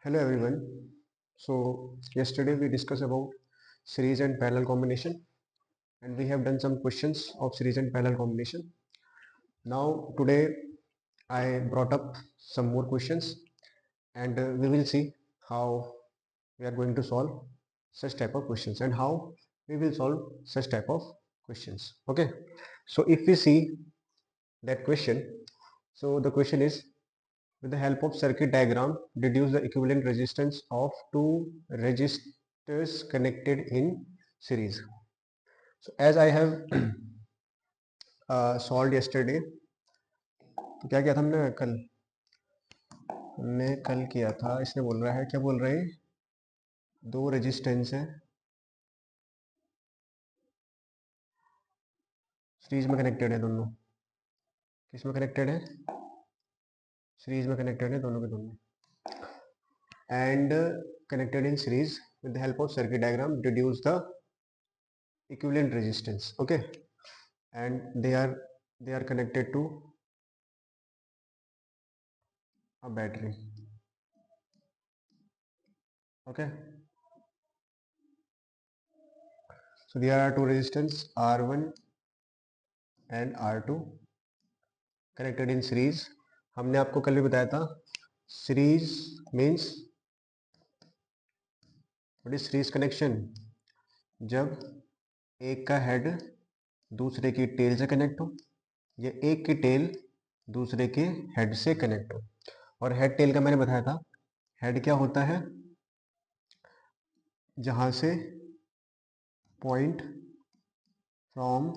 Hello everyone. So yesterday we discussed about series and parallel combination, and we have done some questions of series and parallel combination. Now today I brought up some more questions, and we will see how we are going to solve such type of questions and how we will solve such type of questions. Okay. So if we see that question, so the question is, with the help of circuit diagram, deduce the equivalent resistance of two resistors connected in series. So as I have solved yesterday, तो क्या किया था हमने कल किया था, इसने बोल रहा है, क्या बोल रहे हैं, दो रेजिस्टेंस है, सीरीज में कनेक्टेड है दोनों, किस में कनेक्टेड है, सीरीज में कनेक्टेड है दोनों के दोनों, and connected in series with the help of circuit diagram deduce the equivalent resistance. Okay, and they are connected to a battery. Okay, so there are two resistance R1 and R2 connected in series. हमने आपको कल भी बताया था, series means what is series connection, जब एक का head दूसरे की टेल से कनेक्ट हो या एक की टेल दूसरे के हेड से कनेक्ट हो। और हेड टेल का मैंने बताया था, हेड क्या होता है, जहां से point from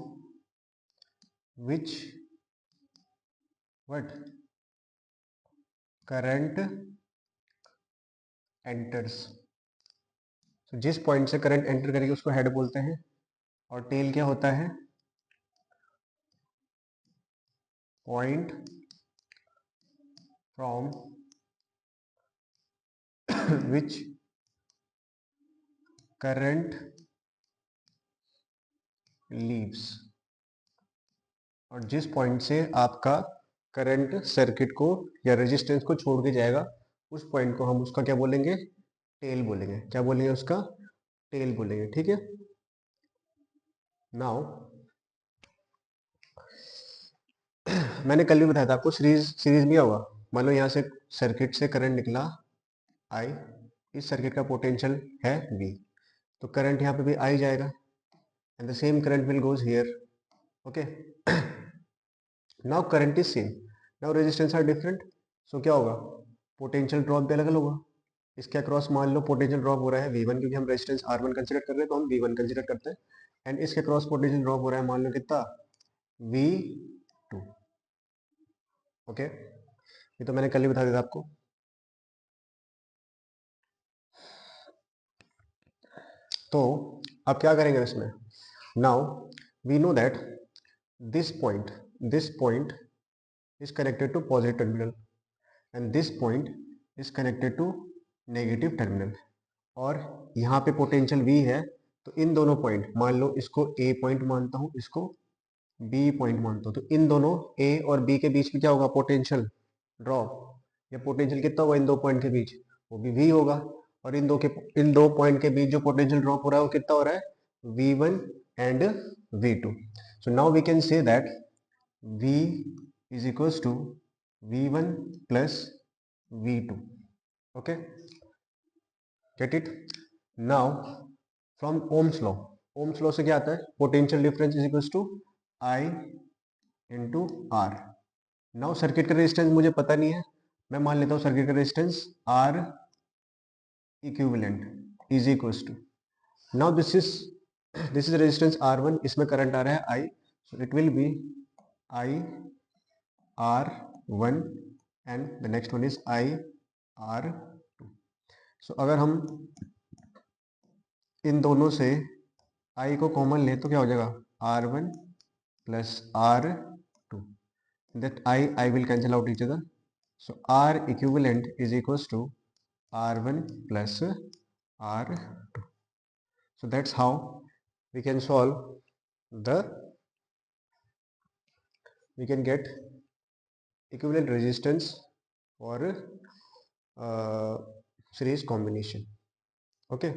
which what current enters, तो जिस पॉइंट से करंट एंटर करेगी उसको हेड बोलते हैं। और टेल क्या होता है, point from which current leaves, और जिस पॉइंट से आपका करंट सर्किट को या रेजिस्टेंस को छोड़ के जाएगा, उस पॉइंट को हम उसका क्या बोलेंगे, टेल बोलेंगे। क्या बोलेंगे उसका, टेल बोलेंगे। ठीक है। नाउ मैंने कल भी बताया था आपको, सीरीज में क्या होगा, मान लो यहाँ से सर्किट से करंट निकला आई, इस सर्किट का पोटेंशियल है V, तो करंट यहाँ पे भी आई जाएगा, and the same current will goes here. Okay, now current is same, now resistance are different, so क्या होगा, पोटेंशियल ड्रॉप भी अलग अलग होगा। इसके अक्रॉस मान लो पोटेंशियल ड्रॉप हो रहा है V1, क्योंकि हम रेजिस्टेंस R1 कंसीडर कर रहे हैं तो हम V1 कंसीडर करते हैं, एंड इसके अक्रॉस पोटेंशियल ड्रॉप हो रहा है मान लो कितना, V2। ओके, ये तो मैंने कल ही बता दिया था आपको। तो अब क्या करेंगे इसमें, now we know that this point is connected to positive terminal and this point is connected to negative terminal, और यहाँ पे पोटेंशियल V है, तो इन दोनों पॉइंट, मान लो इसको A पॉइंट मानता हूँ, इसको B पॉइंट मानता हूँ, तो इन दोनों A और B के बीच में क्या होगा, पोटेंशियल ड्रॉप, या पोटेंशियल कितना होगा इन दो पॉइंट के बीच, वो भी V होगा। और इन दो पॉइंट के बीच जो पोटेंशियल ड्रॉप हो रहा है वो कितना हो रहा है, V1 and V2। So now we can say that V is equals to V1 plus V2. Okay, get it? Now from Ohm's law से क्या आता है, potential difference is equals to I into R। Now circuit का resistance मुझे पता नहीं है, मैं मान लेता हूँ सर्किट का resistance R equivalent is equals to, now this is resistance R1, इसमें करंट आ रहा है I, so it will be I R1 and the next one is I R2। so अगर हम इन दोनों से I को कॉमन ले तो क्या हो जाएगा, R1 plus R2, that I will cancel out each other, so R equivalent is equals to R1 plus R2। so that's how we can solve we can get equivalent resistance for series combination. Okay,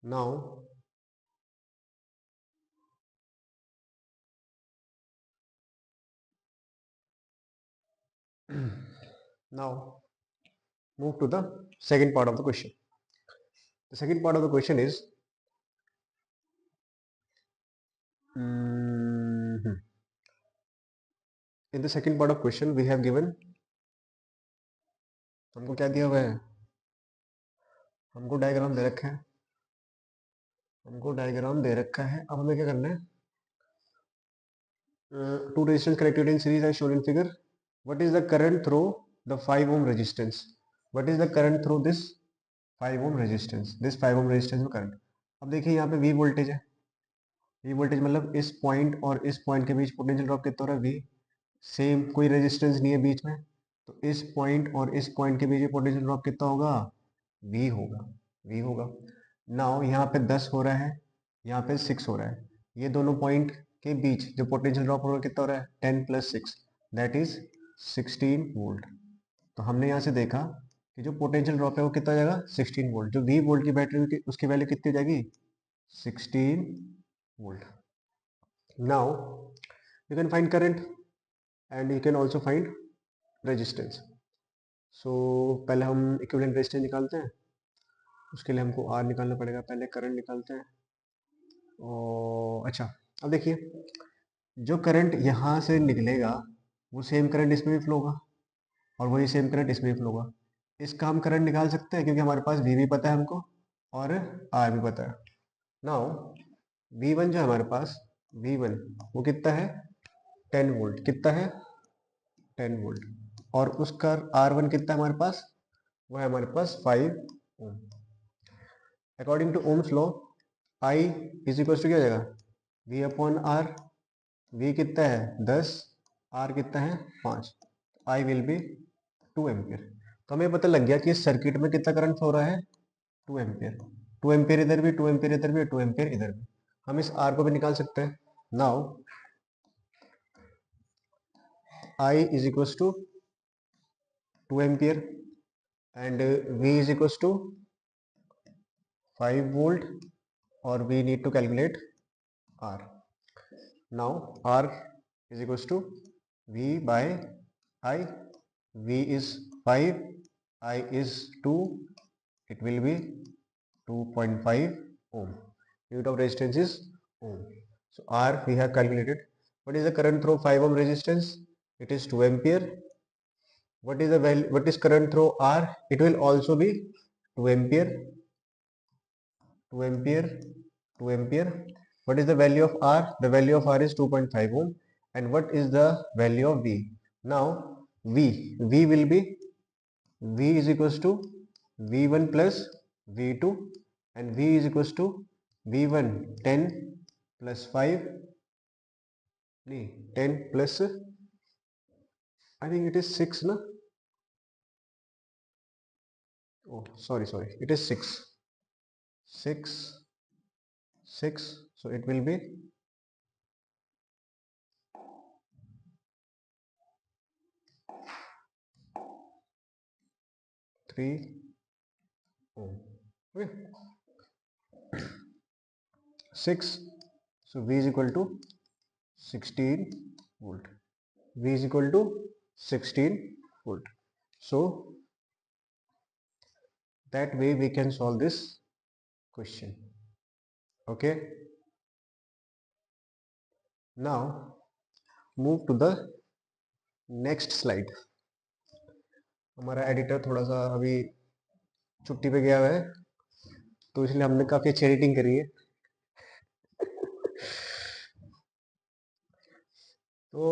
now now move to the second part of the question. The second part of the question is in the second part of question we have given, हमको क्या दिया हुआ है, हमको diagram दे रखा है, हमको diagram दे रखा है। अब हमें क्या करना है, two resistance connected in series as shown in figure. What is the current through the 5 ohm resistance? What is the current through this 5 ohm resistance? This 5 ohm resistance में करंट, अब देखिए यहाँ पे V वोल्टेज है, V voltage मतलब इस point और इस पॉइंट के बीच पोटेंशियल ड्रॉप कितना हो रहा है, V सेम, कोई रेजिस्टेंस नहीं है बीच में, तो इस पॉइंट और इस पॉइंट के बीच पोटेंशियल ड्रॉप कितना होगा, V होगा, V होगा। नाउ यहाँ पे 10 हो रहा है, यहाँ पे 6 हो रहा है, ये दोनों पॉइंट के बीच जो पोटेंशियल ड्रॉप हो रहा है कितना हो रहा है, 10 + 6 दैट इज 16 वोल्ट। तो हमने यहाँ से देखा कि जो पोटेंशियल ड्रॉप है वो कितना हो जाएगा, 16 वोल्ट। जो V वोल्ट की बैटरी की उसकी वैल्यू कितनी हो जाएगी, 16 volt. Now you can find current and you can also find resistance. So पहले हम इक्विवेलेंट रेजिस्टेंस निकालते हैं, उसके लिए हमको R निकालना पड़ेगा। पहले करंट निकालते हैं। और अच्छा, अब देखिए जो करंट यहाँ से निकलेगा वो सेम करंट इसमें भी फ्लो होगा और वही सेम करंट इसमें भी फ्लो होगा। इसका हम करंट निकाल सकते हैं क्योंकि हमारे पास V भी पता है हमको और R भी पता है। नाउ V1 जो है हमारे पास, V1 वो कितना है, 10 वोल्ट, कितना है, 10 वोल्ट, और उसका R1 कितना है हमारे पास, वो है हमारे पास 5 ohm. According to ohm's law I is equal to क्या हो जाएगा, V/R। V कितना है 10, R कितना है 5, I विल बी 2 एम्पियर। तो हमें पता लग गया कि इस सर्किट में कितना करंट फ्लो रहा है, 2 एम्पियर। 2 एम्पियर इधर भी, 2 एम्पियर इधर भी, 2 एम्पियर इधर भी। हम इस R को भी निकाल सकते हैं। Now I is equal to 2 ampere and V is equals to 5 volt, or we need to calculate R. Now R is equals to V by I. V is 5, I is 2, it will be 2.5 ohm. Unit of resistance is ohm. So R we have calculated. What is the current through 5 ohm resistance? It is 2 ampere. What is the value, what is current through R? It will also be 2 ampere, 2 ampere, 2 ampere. What is the value of R? The value of R is 2.5 ohm. And what is the value of V? Now V will be, V is equals to V1 plus V2, and V is equals to V1 10 plus 5, 10 plus, I think it is 6 na, oh sorry, it is 6, 6, so it will be 3 ohm. Okay, 6, so V is equal to 16 volt. V is equal to 16 volt. So that way we can solve this question. Okay, now move to the next slide. हमारा editor थोड़ा सा अभी छुट्टी पे गया हुआ है, तो इसलिए हमने काफी अच्छी एडिटिंग करी है। तो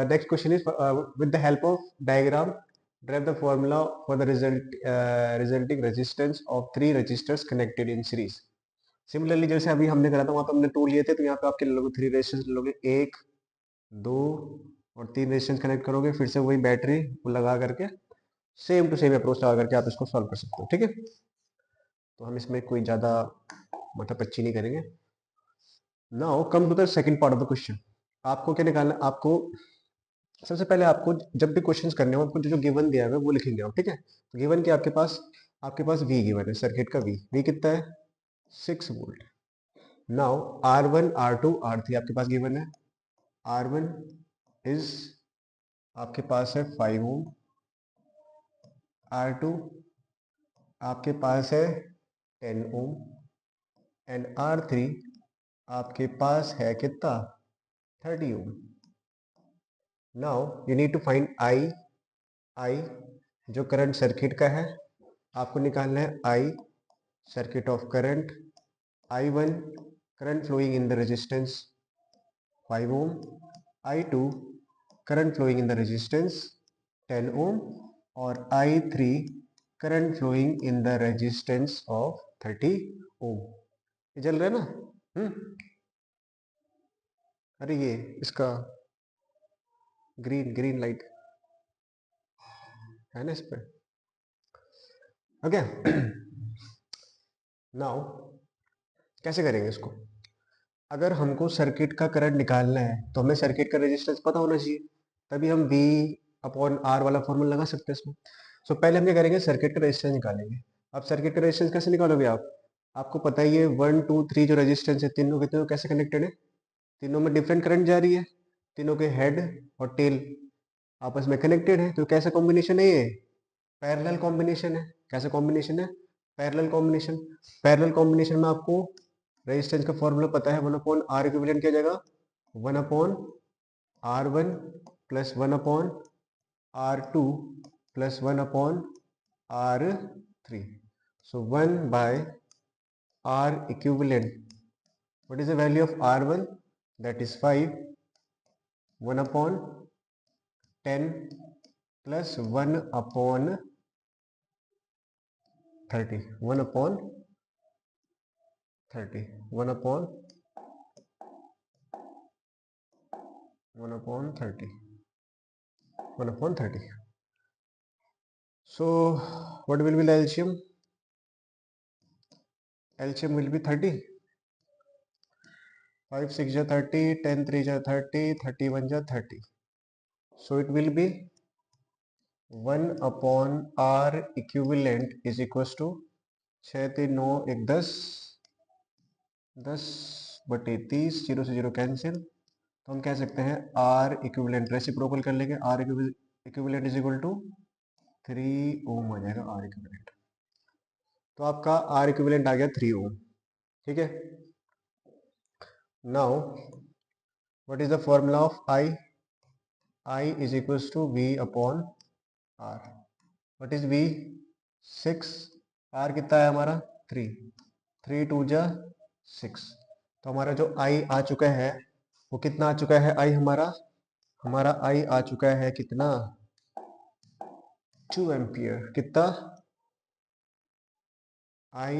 next question is with the help of diagram drive the formula for the resulting resistance of 3 registers connected in series. Similarly जैसे अभी हमने करा था वहां पे हमने 2 लिए थे, तो यहाँ पे आपके लोगे 3 रेजिस्टेंस लोगे, 1, 2 और 3 रेजिस्टेंस कनेक्ट करोगे, फिर से वही बैटरी को लगा करके सेम टू सेम अप्रोच लगा करके आप इसको सॉल्व कर सकते हो। ठीक है, तो हम इसमें कोई ज़्यादा मथापच्ची नहीं करेंगे। Now come to the second part of the question. आपको क्या निकालना, आपको सबसे पहले आपको जब भी क्वेश्चंस करने हो आपको जो गिवन दिया हुआ है वो लिखेंगे आप, ठीक है। गिवन क्या आपके पास वी गिवन है, सर्किट का वी कितना है 6 volt. Now R1 R2 R3 आपके पास गिवन है। R1 इज आपके पास है 5 ओम, R2 आपके पास है 10 ओम एंड R3 आपके पास है कितना 30 ohm. Now you need to find I जो करंट सर्किट का है, आपको निकालना है I circuit of current. I1 current flowing in the resistance 5 ohm, I2 current flowing in the resistance 10 ohm और I3 current flowing in the resistance of 30 ohm। ये चल रहा है ना? अरे ये इसका ग्रीन लाइट है ना इस पे, ओके। नाउ कैसे करेंगे इसको? अगर हमको सर्किट का करंट निकालना है तो हमें सर्किट का रेजिस्टेंस पता होना चाहिए, तभी हम V अपॉन R वाला फॉर्मूला लगा सकते हैं इसमें। सो पहले हम क्या करेंगे, सर्किट का रेजिस्टेंस निकालेंगे। अब सर्किट का रेजिस्टेंस कैसे निकालोगे आप? आपको पता ही है 1 2 3 जो रेजिस्टेंस है तीनों के तीनों कैसे कनेक्टेड है, तीनों में डिफरेंट करंट जा रही है, तीनों के हेड और टेल आपस में कनेक्टेड है। तो कैसा कॉम्बिनेशन है ये? पैरेलल कॉम्बिनेशन है। कैसा कॉम्बिनेशन है? Parallel combination. पैरेलल कॉम्बिनेशन में आपको रेजिस्टेंस का फॉर्मूला पता है, 1 अपॉन आर इक्विवेलेंट क्या जाएगा 1 upon R1 plus 1 upon R2 plus 1 upon R3। So 1 by R equivalent, what is the value of R1? That is 5, 1 upon 10 plus 1 upon 30, 1 upon 30, 1 upon 30, 1 upon 30. So what will be the LCM? LCM will be 30. 5 6 are 30, 10 3 are 30, 31 are 30. So it will be 1 upon R equivalent is equals to 6 3 9 1 10 10 बटे 30, 0 से 0 cancel. तो हम कह सकते हैं R equivalent reciprocal कर लेंगे, R equivalent is equal to 3 ohm आ जाएगा R इक्विवेलेंट। तो आपका R इक्विवेलेंट आ गया 3 ओम, ठीक है। Now what is the formula of I is equals to V upon R। What is V? 6, R कितना है हमारा 3, 3 2 जा 6। तो हमारा जो I आ चुका है वो कितना आ चुका है? I हमारा I आ चुका है कितना 2 एम्पियर। कितना? I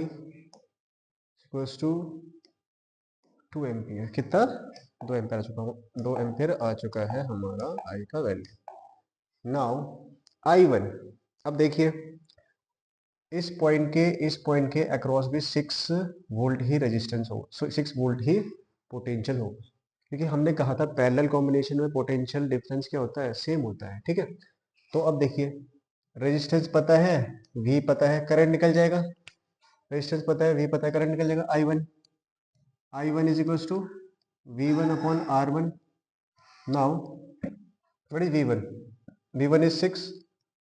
equals to 2 ampere. कितना? 2 एम्पियर आ चुका, 2 एम्पियर आ चुका है हमारा I का वैल्यू। नाउ I1, अब देखिए इस पॉइंट के अक्रॉस भी 6 वोल्ट ही रेजिस्टेंस होगा, 6 वोल्ट ही पोटेंशियल होगा, क्योंकि हमने कहा था पैरेलल कॉम्बिनेशन में पोटेंशियल डिफरेंस क्या होता है? सेम होता है, ठीक है। तो अब देखिए रेजिस्टेंस पता है, V पता है, करंट निकल जाएगा। रेजिस्टेंस पता है, V पता है, करंट निकल जाएगा। I1 is equals to V1 upon R1। Now what is V1? V1 is 6,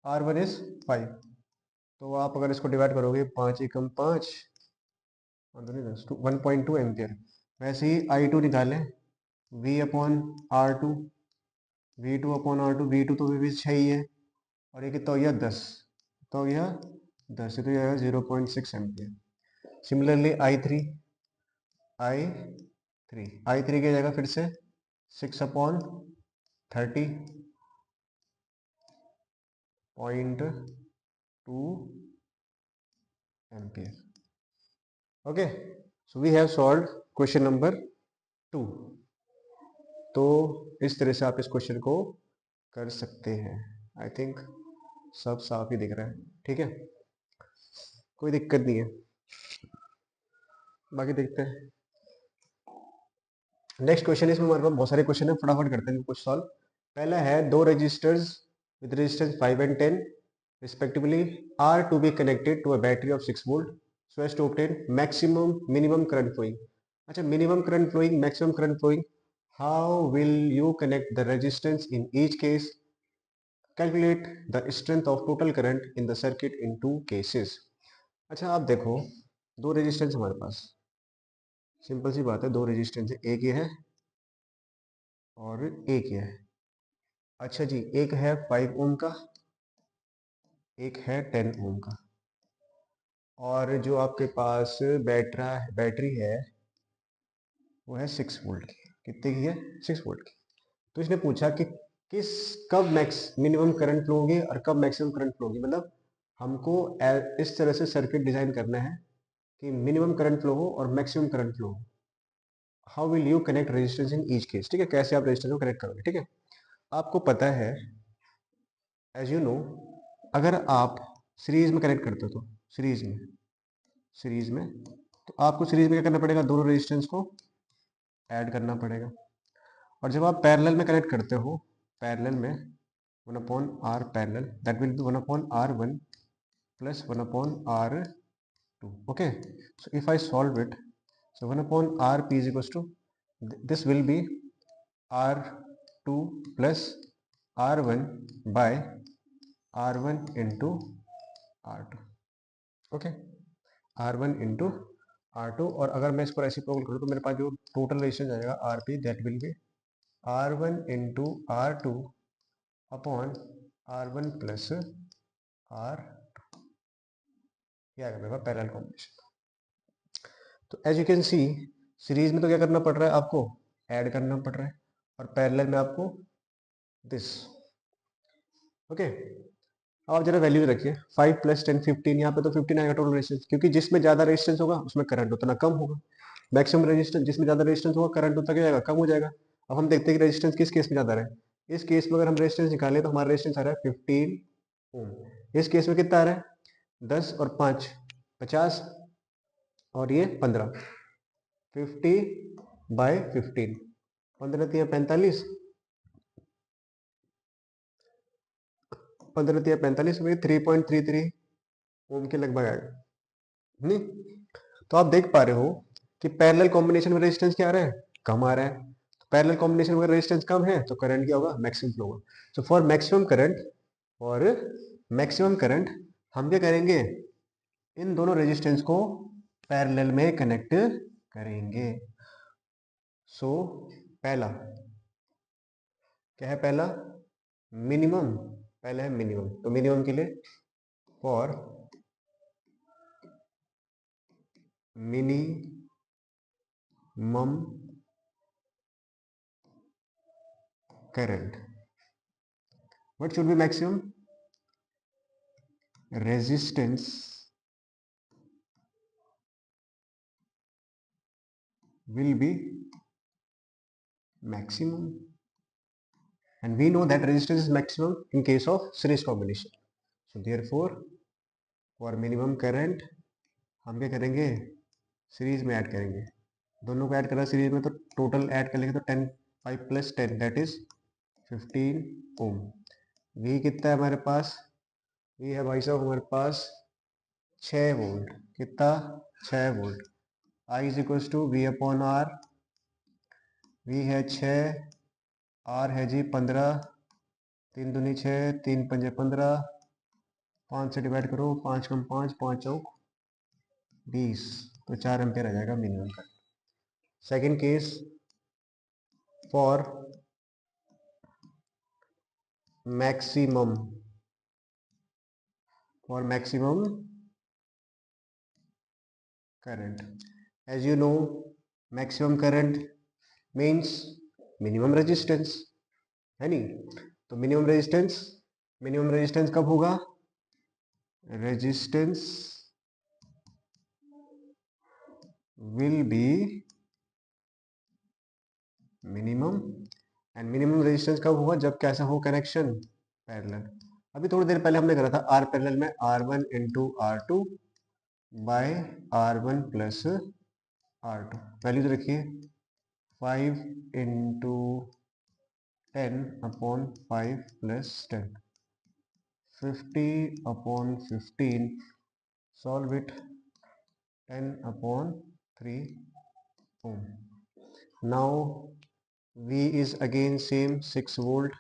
R1 is 5। तो आप अगर इसको डिवाइड करोगे 5 एकम 5 1.2 एम्पियर। वैसे ही I2 निकालें, V upon R2, V2 upon R2, V2 तो भी 6 ही है और ये कितना हो गया 10, तो हो गया 10, तो ये 0.6 एम्पियर। सिमिलरली I3 की जगह फिर से 6 upon 30.2 ampere. Okay, so we have solve question number 2। तो इस तरह से आप इस क्वेश्चन को कर सकते हैं। आई थिंक सब साफ ही दिख रहा है, ठीक है, कोई दिक्कत नहीं है। बाकी देखते हैं नेक्स्ट क्वेश्चन। इसमें हमारे पास बहुत सारे क्वेश्चन है, फटाफट करते हैं कुछ सॉल्व। पहला है दो registers with resistance 5 and 10 respectively are to be connected to a battery of 6 volt so as to obtain minimum current flowing. अच्छा, minimum current flowing, maximum current flowing, how will you connect the resistance in each case? Calculate the strength of total current in the circuit in two cases. अच्छा, आप देखो दो resistance हमारे पास, simple सी बात है, दो resistance है, एक ये है और एक ये है। अच्छा जी, एक है 5 ओम का, एक है 10 ओम का, और जो आपके पास बैटरी है वो है 6 वोल्ट की। कितने की है? 6 वोल्ट की। तो इसने पूछा कि कब मिनिमम करंट फ्लो होगी और कब मैक्सिमम करंट फ्लो होगी, मतलब हमको इस तरह से सर्किट डिजाइन करना है कि मिनिमम करंट फ्लो हो और मैक्सिमम करंट फ्लो हो। How will you connect resistance in each case, ठीक है, कैसे आप रेजिस्टेंस को कनेक्ट करोगे, ठीक है। आपको पता है, एज यू नो, अगर आप सीरीज में कनेक्ट करते हो तो सीरीज में तो आपको सीरीज में क्या करना पड़ेगा, दोनों रेजिस्टेंस को ऐड करना पड़ेगा। और जब आप पैरेलल में कनेक्ट करते हो, पैरेलल में 1/R parallel, that will B 1/R1 plus 1/R2, okay. So if I solve it, so 1/RP is equals to, this will be R2 plus R1 by R1 into R2, okay, R1 into R2। और अगर मैं इसको reciprocal करूँ तो मेरे पास जो total resistance आएगा RP, that will be R1 into R2 upon R1 plus R2, ये आएगा मेरे पास पैरेलल कॉम्बिनेशन। तो as you can see, series में तो क्या करना पड़ रहा है, आपको ऐड करना पड़ रहा है, और पैरेलल में आपको दिस, ओके। अब आप जरा वैल्यू रखिए, 5 प्लस 10 15, यहाँ पे तो 15 आएगा टोटल रेजिस्टेंस, क्योंकि जिसमें ज्यादा रेजिस्टेंस होगा उसमें करंट उतना कम होगा। मैक्सिमम रेजिस्टेंस, जिसमें ज्यादा रेजिस्टेंस होगा करंट उतना क्या जाएगा, कम हो जाएगा। अब हम देखते हैं कि रेजिस्टेंस किस केस में ज्यादा रहे। इस केस में अगर हम रेजिस्टेंस निकालें तो हमारा रेजिस्टेंस आ रहा है 15 ओम। इस केस में कितना आ रहा है, 10 और 5 50, और ये 15, 50/15, 15 3 45, 15 3 45, 3.33 ओम के लगभग आएगा, नहीं। तो आप देख पा रहे हो कि पैरेलल कॉम्बिनेशन में रेजिस्टेंस क्या आ रहा है, कम आ रहा है। तो पैरेलल कॉम्बिनेशन में रेजिस्टेंस कम है तो करंट क्या होगा, मैक्सिमम फ्लो होगा। सो फॉर मैक्सिमम करंट हम क्या करेंगे, इन दोनों रेजिस्टेंस को पैरेलल में कनेक्ट करेंगे। सो पहला क्या है, पहला मिनिमम, पहला है मिनिमम, तो मिनिमम के लिए for minimum current, what should be maximum, resistance will be maximum, and we know that resistance is maximum in case of series combination. So therefore for minimum current हम क्या करेंगे, series में add करेंगे, दोनों को add करा series में तो टोटल ऐड कर लेंगे तो 10, 5 plus 10 that is 15 ohm. V कितना है हमारे पास, वी है भाई साहब हमारे पास 6 वोल्ट, कितना, 6 volt. I is equals to V upon R, V है 6, आर है जी 15, 3 दूनी 6, 3 पंजे 15, 5 से डिवाइड करो, 5 कम 5, 5 चौक 20, तो 4 एम्पेयर आ जाएगा मिनिमम का। Second case for maximum, current, as you know maximum current means minimum resistance, है नहीं। तो मिनिमम रेजिस्टेंस कब होगा, resistance will be minimum, and minimum resistance कब होगा, जब कैसा हो कनेक्शन, पैरेलल। अभी थोड़ी देर पहले हमने करा था आर पैरेलल में R1 into R2 bye R1 plus R2, value तो रखिए 5 into 10/5 plus 10, 50/15, solve it, 10/3 ohm. Now V is again same 6 volt.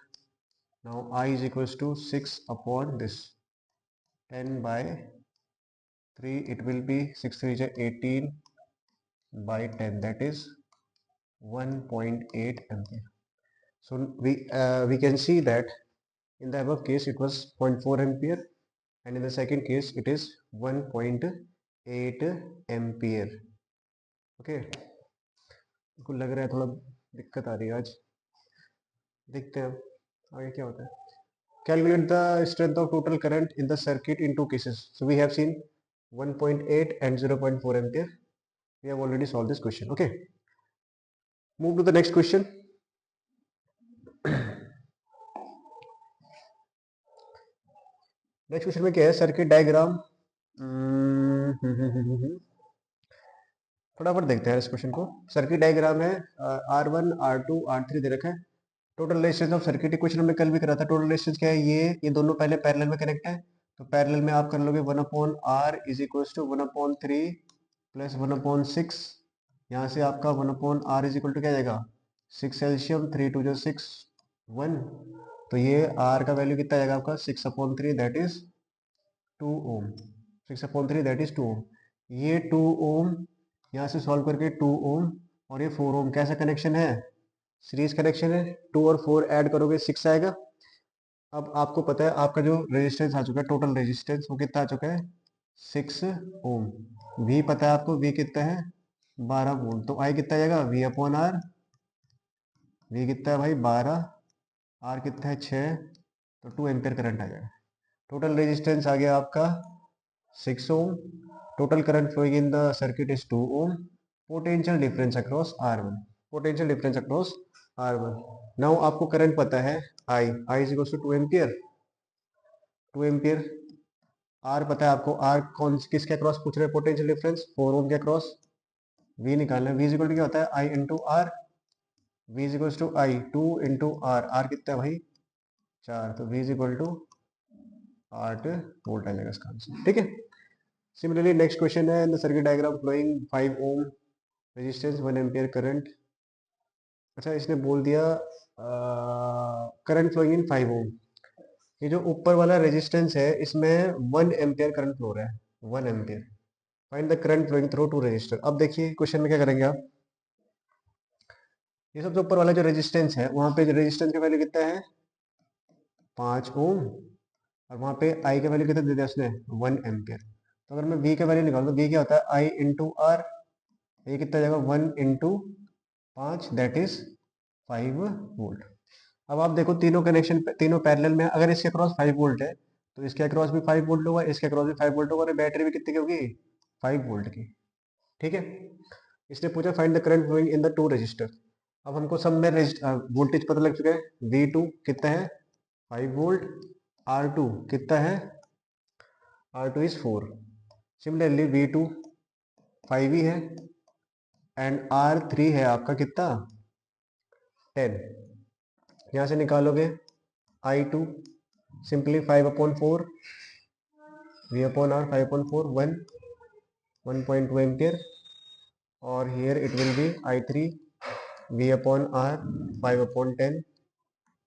Now I is equals to 6 upon this 10/3, it will be 6 3 is 18 by 10, that is 1.8 ampere. So we can see that in the above case it was 0.4 ampere, and in the second case it is 1.8 ampere. Okay, को लग रहा है थोड़ा दिक्कत आ रही है आज, देखते हैं आगे क्या होता है. Calculate the strength of total current in the circuit in two cases. So we have seen 1.8 and 0.4 ampere. We have already solved this question. Okay, move to the next question. Next question में क्या है, circuit diagram. फटाफट देखते हैं इस question को. Circuit diagram है, R1 R2 R3 दे रखा है. Total resistance of circuit equation हमने कल भी करा था. टोटल रेजिस्टेंस क्या है, ये दोनों पहले पैरेलल में कनेक्ट है, तो पैरेलल में आप कर लोगे 1/R is equal to 1/3 plus 1/6. यहाँ से आपका 1/R इज इक्वल टू क्या जाएगा, 6 एल्शियम, 3 2 6 1. तो ये R का वैल्यू कितना जाएगा आपका 6/3, that is 2 ohm. 6/3 that is 2 ohm. ये 2 ओम यहाँ से सॉल्व करके 2 ओम और ये 4 ओम कैसा कनेक्शन है, सीरीज कनेक्शन है. 2 और 4 ऐड करोगे 6 आएगा. अब आपको पता है आपका जो रेजिस्टेंस आ चुका है, टोटल रेजिस्टेंस वो कितना आ चुका है 6 ओम. वी पता है आपको, वी कितना है 12 वोल्ट. तो आई कितना आएगा V/R. वी कितना है भाई 12, आर कितना है 6, तो 2 एम्पियर करंट आ जाएगा. टोटल रेजिस्टेंस आ गया आपका 6 ohm. Total current flowing in the circuit is 2 ohm. Potential difference across R1. Potential difference across R1. Now आपको करंट पता है I is equal to 2 ampere. 2 ampere. R पता है आपको, R कौन किसके अक्रॉस पूछ रहे हैं, पोटेंशियल डिफरेंस 4 ओम के अक्रॉस. V निकालना है, V इज इक्वल टू क्या होता है I into R. V is equal to I 2 into R. R कितना है भाई 4, तो V is equal to 8 volt आ जाएगा इसका आंसर. ठीक है. सिमिलरली नेक्स्ट क्वेश्चन है, in the circuit diagram flowing 5 ohm resistance 1 ampere current. अच्छा, इसने बोल दिया करंट फ्लोइंग इन 5 ओम. ये जो ऊपर वाला रेजिस्टेंस है इसमें 1 एम्पियर करंट फ्लो रहा है, 1 ampere. Find the current flowing through two resistor. अब देखिए क्वेश्चन में क्या करेंगे आप, ये सबसे ऊपर वाला जो रेजिस्टेंस है वहां पे रेजिस्टेंस का वैल्यू कितना है 5 ओम, और वहां पे आई का वैल्यू कितना दे दिया उसने 1 एम्पियर. तो अगर मैं वी का वैल्यू निकालूं तो वी क्या होता है आई इंटू आर. ये कितना जाएगा 1 इंटू 5, दैट इज 5 वोल्ट. अब आप देखो तीनों कनेक्शन तीनों पैरेलल में, अगर इसके अक्रॉस 5 वोल्ट है तो इसके अक्रॉस भी 5 वोल्ट होगा, इसके अक्रॉस भी 5 वोल्ट होगा, और बैटरी भी कितनी की होगी 5 वोल्ट की. ठीक है. इसने पूछा find the current flowing in the two register. अब हमको सब में वोल्टेज पता लग चुका है. V2 कितना है 5 वोल्ट. R2 कितना है, R2 इज 4. सिमिलरली V2 5 ही है, एंड R3 है आपका कितना 10. यहाँ से निकालोगे I2 सिंपली 5/4 V/R 5/4 1.2 एम्पियर, और here it will be I3 V/R 5/10,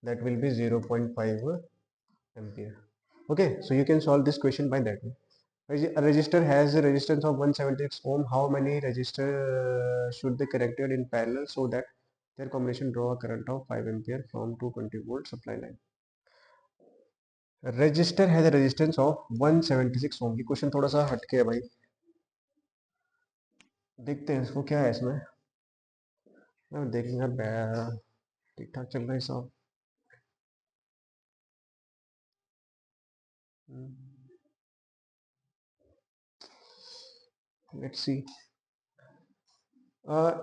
that will be 0.5 ampere. Okay, so you can solve this question by that way. A resistor has a resistance of 176 ohm. How many resistors should be connected in parallel so that their combination draw a current of 5 ampere from 220 volt supply line? Resistor has a resistance of 176 ohm. ये question थोड़ा सा हटके है भाई, देखते हैं इसको क्या है इसमें. देखेंगे ठीक ठाक चल रहा है सब. Let's see.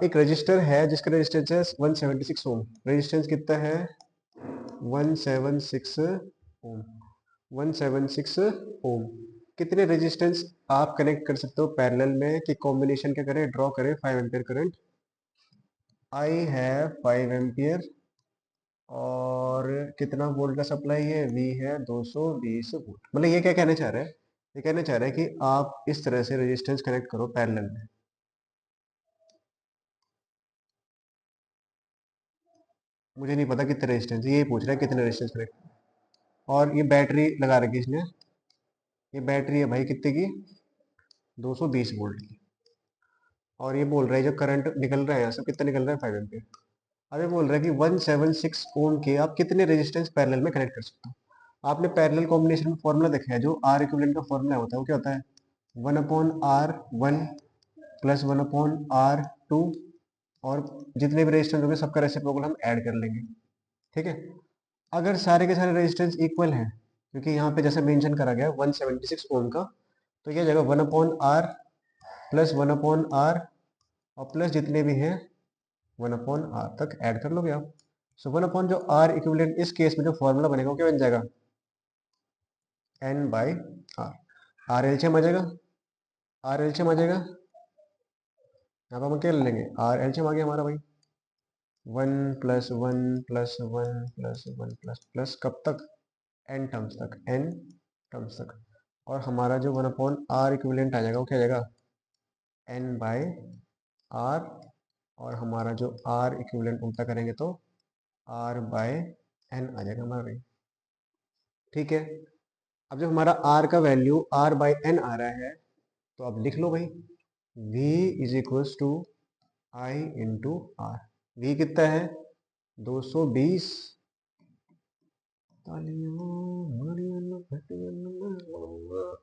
एक रजिस्टर है जिसका रेजिस्टेंस है 176 ओम. रेजिस्टेंस कितना है 176 ओम. 176 ओम. कितने रेजिस्टेंस आप कनेक्ट कर सकते हो पैरेलल में कि कॉम्बिनेशन क्या करें, ड्रॉ करें 5 ampere current. I have 5 ampere और कितना वोल्ट का सप्लाई है, वी है 220 वोल्ट। मतलब ये क्या कहना चाह रहा है, ये कहना चाह रहा है कि आप इस तरह से रेजिस्टेंस कनेक्ट करो पैरेलल में। मुझे नहीं पता कितने रेजिस्टेंस, ये पूछ रहा है कितने रेजिस्टेंस कनेक्ट। और ये बैटरी लगा रखी इसने, ये बैटरी है भाई कितने की, 220 वोल्ट की। और ये बोल रहा है जो करंट निकल रहा है यहाँ से कितना निकल रहा है, 5 एम्पीयर। अब ये बोल रहा है कि 176 ओम के आप कितने रेजिस्टेंस पैरेलल में कनेक्ट कर सकते हो। आपने पैरेलल कॉम्बिनेशन में फॉर्मूला देखा है, जो आर इक्विवेलेंट का फॉर्मूला होता है वो क्या होता है, 1/R1 प्लस 1/R2, और जितने भी रेजिस्टेंस होंगे सबका रेसिप्रोकल हम ऐड कर लेंगे। ठीक है, अगर सारे के सारे रेजिस्टेंस इक्वल हैं, क्योंकि यहाँ पे जैसे मेंशन करा गया 176 ओम का, तो यह जगह 1/R प्लस 1/R और प्लस जितने भी हैं 1/R तक ऐड कर लोगे आप। सो 1 जो आर इक्विवेलेंट इस केस में जो फॉर्मूला बनेगा वो क्या बन जाएगा, n/r। आर एलसीएम आ जाएगा, आर एलसीएम आ जाएगा, यहाँ पर हम क्या ले लेंगे, आर एलसीएम आ गया हमारा भाई, 1+1+1+1++ कब तक, n टर्म्स तक, n टर्म्स तक। और हमारा जो 1/R इक्विवेलेंट आ जाएगा वो क्या आ जाएगा, n/r। और हमारा जो r इक्विवेलेंट उल्टा करेंगे तो r/n आ जाएगा हमारा भाई। ठीक है, अब जब हमारा r का वैल्यू r/n आ रहा है, तो अब लिख लो भाई, v is equals to I into R. V कितना है, 220।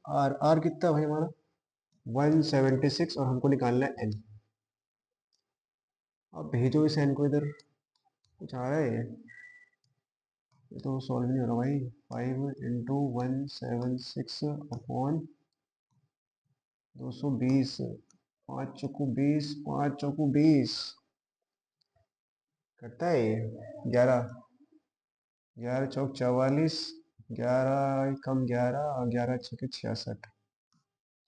आर आर कितना भाई हमारा 176, और हमको निकालना है एन। अब भेजो इस एन को इधर, कुछ आ रहा है ये तो सॉल्व नहीं हो रहा भाई। 5 इंटू 176 अपॉन 220, 5 चौको 20, 5 चौको 20 करता है ये 11, 11 चौक 44, 11 कम 11, 11 छके 66,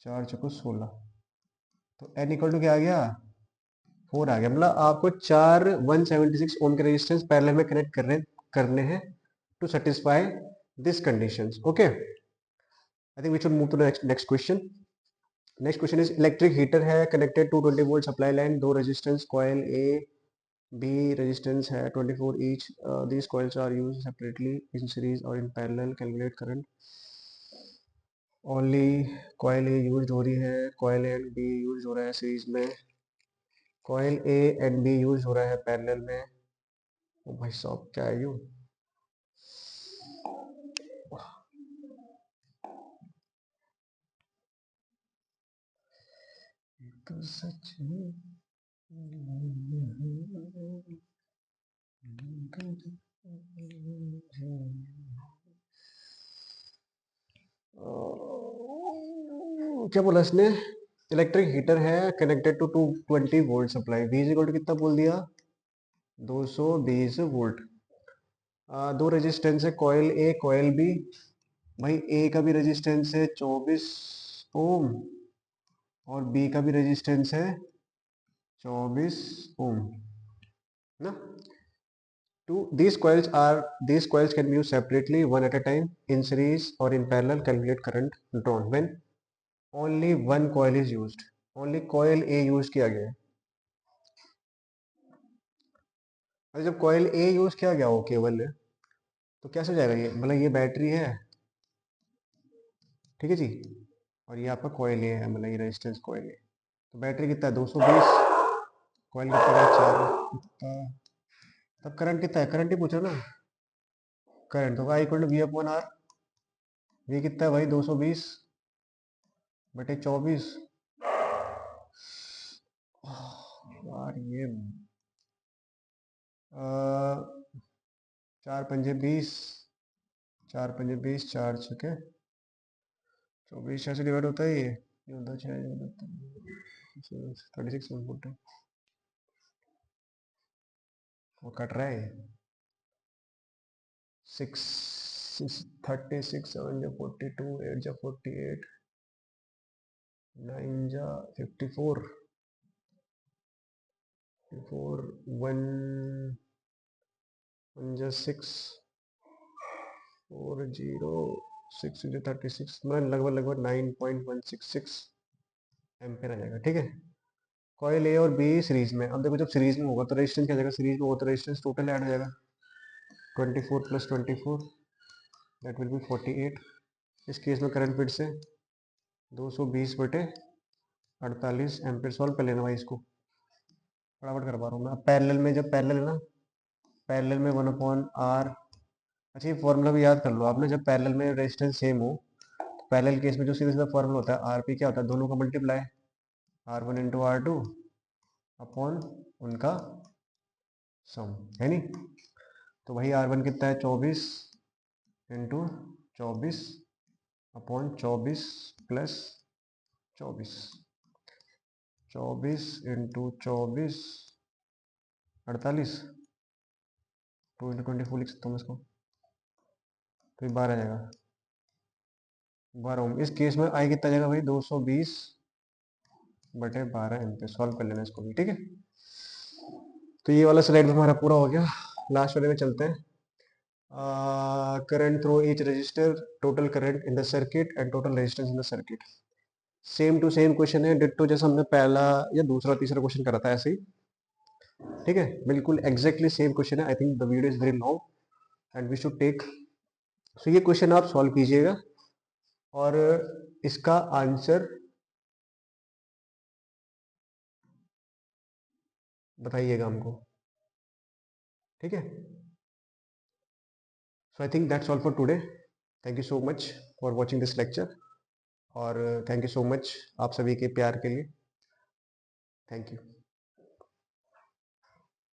4 चौको 16। तो एन इक्वल टू क्या आ गया, 4 आ गया। मतलब आपको 4 176 ओम के रेजिस्टेंस पैरेलल में कनेक्ट करने हैं to satisfy this conditions. Okay, I think we should move to next question. Next question is electric heater है connected to 20 volt supply line, दो resistance coil A B resistance है 24 each, these coils are used separately in series और in parallel, calculate current. Only coil A use हो रही है, coil A and B use हो रहा है series में, coil A and B use हो रहा है पैरेलल में। ओ भाई साहब क्या है यू, तो सच है। क्या बोला इसने, इलेक्ट्रिक हीटर है connected to 220 volt supply, V is equal to कितना बोल दिया, 220 वोल्ट। दो रेजिस्टेंस है कॉइल ए कॉइल बी, भाई ए का भी रेजिस्टेंस है 24 ओम और बी का भी रेजिस्टेंस है 24 ओम ना। These coils can be used separately, one at a time, in series or in parallel. Calculate current drawn when only one coil is used. Only coil A use किया गया है। और जब coil A यूज किया गया हो केवल, तो कैसे हो जाएगा ये, मतलब ये बैटरी है, ठीक है जी, और ये आपका coil A है, मतलब ये रेजिस्टेंस coil A। तो बैटरी कितना है 220, coil कितना है 4, तब करंट कितना है, करंट ही पूछो ना। करंट होगा equal to V upon R. V कितना है भाई 220 बटे 24। यार ये 4 पंजे 20, 4 पंजे 20, 4 छके 24, 6 से डिवाइड होता है ये होता है 36 इनपुट है, वो कट रहा है 6, 36, 7 जा 42, 8 जा 48, 9 जा 54, 54, 1 6 4 0 6 36 मतलब लगभग 9.166 एम्पेयर आ जाएगा। ठीक है, कॉइल ए और बी सीरीज में। अब देखो जब सीरीज में होगा तो रेजिस्टेंस क्या जाएगा, सीरीज में होगा तो रेजिस्टेंस टोटल ऐड हो जाएगा 24 + 24 दैट विल बी 48। इस केस में करंट फिर से 220/48 एम्पेयर। सॉल्व कर लेना भाई इसको, फटाफट कर पा रहा हूँ मैं। अब पैरेलल में, जब पैरेलल है ना, पैरेलल में 1/r। अच्छा ये फॉर्मूला भी याद कर लो आपने, जब पैरेलल में रेजिस्टेंस सेम हो, पैरेलल केस में जो सीधा सीधा फॉर्मूला होता है आर पी क्या होता है, दोनों का मल्टीप्लाई R1 × R2 अपॉन उनका सम, है नी। तो वही R1 कितना है, 24 × 24 अपॉन 24 + 24, 24 × 24 48, 2 × 24 लिख सकता हूँ इसको, तो ये 12 आ जाएगा, 12 ओम। इस केस में आई कितना जाएगा भाई, 220/12 एम्पीयर। सॉल्व कर लेना इसको भी, ठीक है। तो ये वाला स्लाइड हमारा पूरा हो गया। लास्ट वाले में चलते हैं। Current through each register, total current in the circuit and total resistance in the circuit. Same to same question है, डिट्टो जैसा हमने पहला या दूसरा तीसरा क्वेश्चन करा था ऐसे ही, ठीक है, बिल्कुल एग्जैक्टली सेम क्वेश्चन है। I think the video is very long and we should take. So ये क्वेश्चन आप सॉल्व कीजिएगा और इसका आंसर बताइएगा हमको, ठीक है। So I think that's all for today. Thank you so much for watching this lecture और थैंक यू सो मच आप सभी के प्यार के लिए। Thank you.